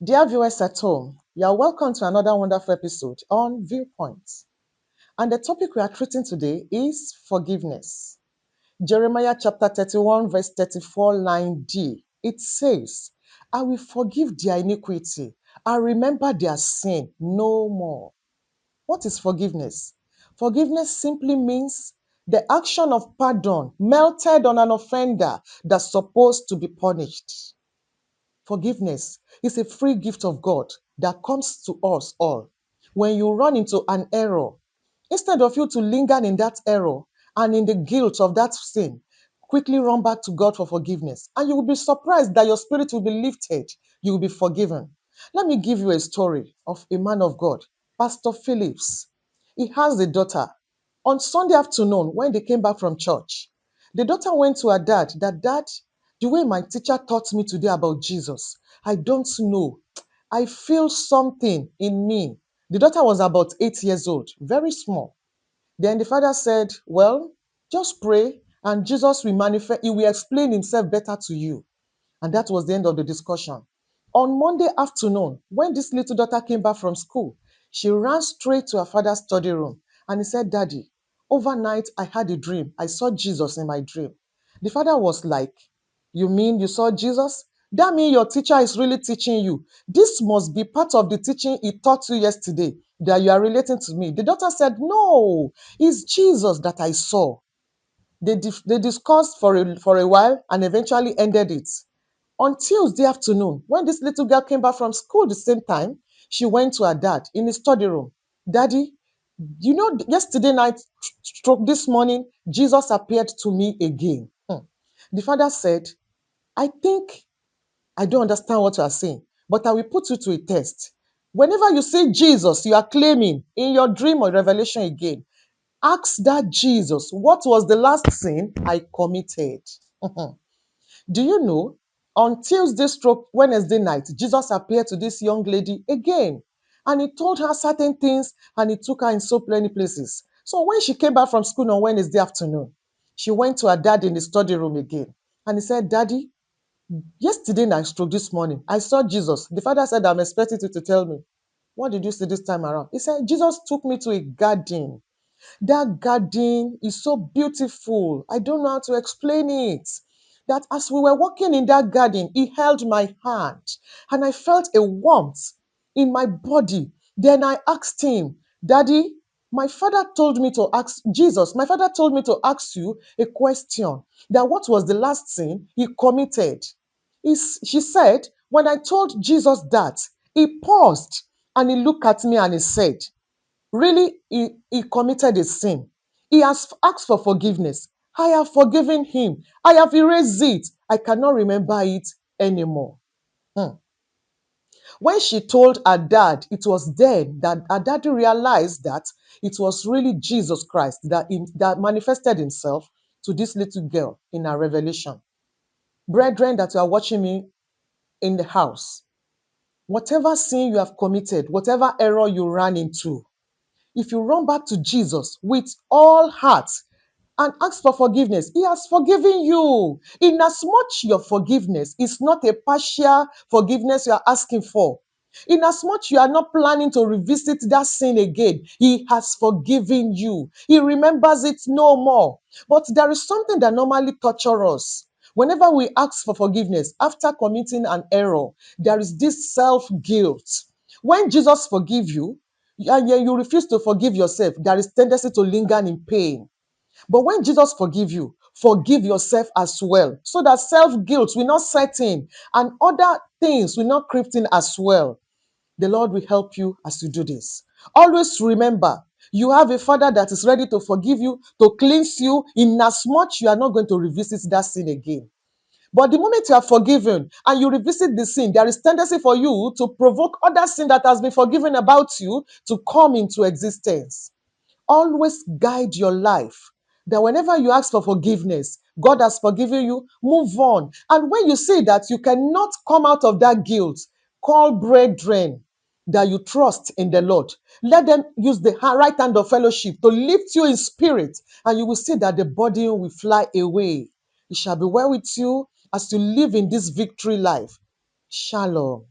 Dear viewers at home, you are welcome to another wonderful episode on Viewpoint. And the topic we are treating today is forgiveness. Jeremiah chapter 31, verse 34, line D. It says, I will forgive their iniquity. I remember their sin no more. What is forgiveness? Forgiveness simply means the action of pardon melted on an offender that's supposed to be punished. Forgiveness is a free gift of God that comes to us all. When you run into an error, instead of you to linger in that error and in the guilt of that sin, quickly run back to God for forgiveness. And you will be surprised that your spirit will be lifted. You will be forgiven. Let me give you a story of a man of God, Pastor Phillips. He has a daughter. On Sunday afternoon, when they came back from church, the daughter went to her dad, that dad, the way my teacher taught me today about Jesus, I don't know. I feel something in me. The daughter was about 8 years old, very small. Then the father said, well, just pray and Jesus will manifest. He will explain himself better to you. And that was the end of the discussion. On Monday afternoon, when this little daughter came back from school, she ran straight to her father's study room and he said, Daddy, overnight I had a dream. I saw Jesus in my dream. The father was like, you mean you saw Jesus? That means your teacher is really teaching you. This must be part of the teaching he taught you yesterday that you are relating to me. The daughter said, no, it's Jesus that I saw. They discussed for a while and eventually ended it. On Tuesday afternoon, when this little girl came back from school the same time, she went to her dad in his study room. Daddy, you know, yesterday night, stroke this morning, Jesus appeared to me again. The father said, I think I don't understand what you are saying, but I will put you to a test. Whenever you say Jesus, you are claiming in your dream or revelation again. Ask that Jesus, what was the last sin I committed? Do you know, on Tuesday stroke Wednesday night, Jesus appeared to this young lady again. And he told her certain things and he took her in so many places. So when she came back from school on Wednesday afternoon, she went to her dad in the study room again. And he said, Daddy, yesterday night stroke this morning, I saw Jesus. The father said, I'm expecting you to tell me. What did you see this time around? He said, Jesus took me to a garden. That garden is so beautiful. I don't know how to explain it. That as we were walking in that garden, he held my hand and I felt a warmth in my body. Then I asked him, Daddy, my father told me to ask Jesus, my father told me to ask you a question, that what was the last sin he committed? She said, when I told Jesus that, he paused and he looked at me and he said, really, he committed a sin. He has asked for forgiveness. I have forgiven him. I have erased it. I cannot remember it anymore. Hmm. When she told her dad, it was then that her daddy realized that it was really Jesus Christ that manifested himself to this little girl in her revelation. Brethren that you are watching me in the house, whatever sin you have committed, whatever error you ran into, if you run back to Jesus with all heart and ask for forgiveness, he has forgiven you. In as much your forgiveness is not a partial forgiveness you are asking for, in as much you are not planning to revisit that sin again, he has forgiven you. He remembers it no more. But there is something that normally tortures us. Whenever we ask for forgiveness after committing an error, there is this self-guilt. When Jesus forgives you, and yet you refuse to forgive yourself, there is tendency to linger in pain. But when Jesus forgive you, forgive yourself as well, so that self-guilt will not set in and other things will not creep in as well. The Lord will help you as you do this. Always remember, you have a Father that is ready to forgive you, to cleanse you, in as much you are not going to revisit that sin again. But the moment you are forgiven and you revisit the sin, there is tendency for you to provoke other sin that has been forgiven about you to come into existence. Always guide your life that whenever you ask for forgiveness, God has forgiven you, move on. And when you see that you cannot come out of that guilt, call brethren that you trust in the Lord. Let them use the right hand of fellowship to lift you in spirit, and you will see that the burden will fly away. It shall be well with you as you live in this victory life. Shalom.